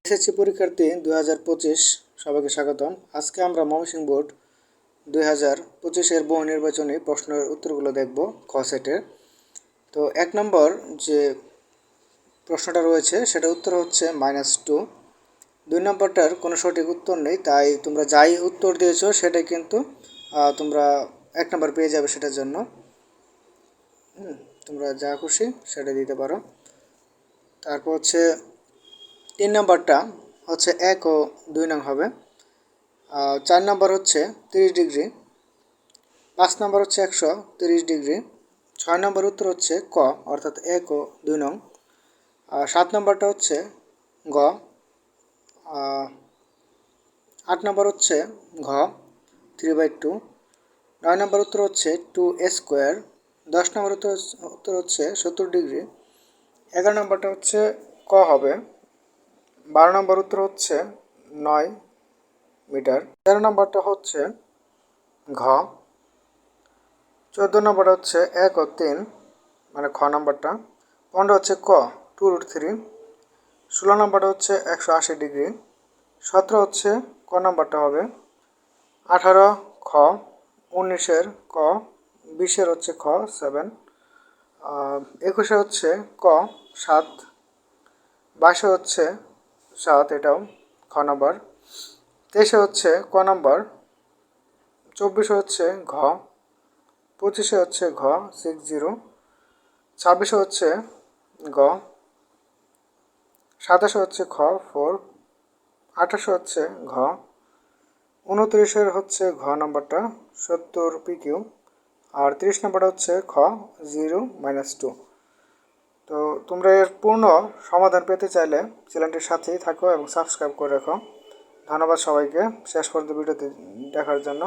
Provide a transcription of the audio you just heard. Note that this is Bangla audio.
এসএসসি পরীক্ষার্থী 2025 সবাইকে স্বাগতম। আজকে আমরা ময়মনসিংহ বোর্ড 2025-এর বহু নির্বাচনী প্রশ্নের উত্তরগুলো দেখব খ সেটের। তো 1 নম্বর যে প্রশ্নটা রয়েছে সেটা উত্তর হচ্ছে -2। 2 নম্বরটার কোনো সঠিক উত্তর নেই, তাই তোমরা যাই উত্তর দিয়েছো সেটাই কিন্তু তোমরা 1 নম্বর পেয়ে যাবে সেটার জন্য। তোমরা যা খুশি সেটা দিতে পারো। তারপর হচ্ছে 3 নম্বরটা হচ্ছে 1 ও 2 নং হবে। 4 নম্বর হচ্ছে 30 ডিগ্রি, 5 নম্বর হচ্ছে 130 ডিগ্রি, 6 নম্বর উত্তর হচ্ছে ক অর্থাৎ 1 ও 2 নং। 7 নম্বরটা হচ্ছে গ, 8 নম্বর হচ্ছে ঘ 3/2, 9 নম্বর উত্তর হচ্ছে 2a স্কোয়ার, 10 নম্বর উত্তর হচ্ছে 70 ডিগ্রি, 11 নম্বরটা হচ্ছে ক হবে, 12 নম্বর উত্তর হচ্ছে 9 মিটার, 13 নম্বরটা হচ্ছে ঘ, 14 নম্বরটা হচ্ছে 1 ও 3 মানে খ নম্বরটা, 15 হচ্ছে ক 2√3, 16 নম্বরটা হচ্ছে 180 ডিগ্রি, 17 হচ্ছে ক নম্বরটা হবে, 18 খ, 19-এর ক, 20-এর হচ্ছে খ 7, 21-এ হচ্ছে ক 7, 22-এ হচ্ছে 7 এটাও খ নম্বর, 23-এ হচ্ছে ক নম্বর, 24-এ হচ্ছে ঘ, 25-এ হচ্ছে ঘ 60, 26-এ হচ্ছে গ, 27-এ হচ্ছে খ 4, 28-এ হচ্ছে ঘ, 29-এর হচ্ছে ঘ নম্বরটা 70 PQ, আর 30 নম্বরটা হচ্ছে খ 0-2। তো তোমরা এর পূর্ণ সমাধান পেতে চাইলে চ্যানেলটির সাথেই থাকো এবং সাবস্ক্রাইব করে রাখো। ধন্যবাদ সবাইকে শেষ পর্যন্ত ভিডিওটি দেখার জন্য।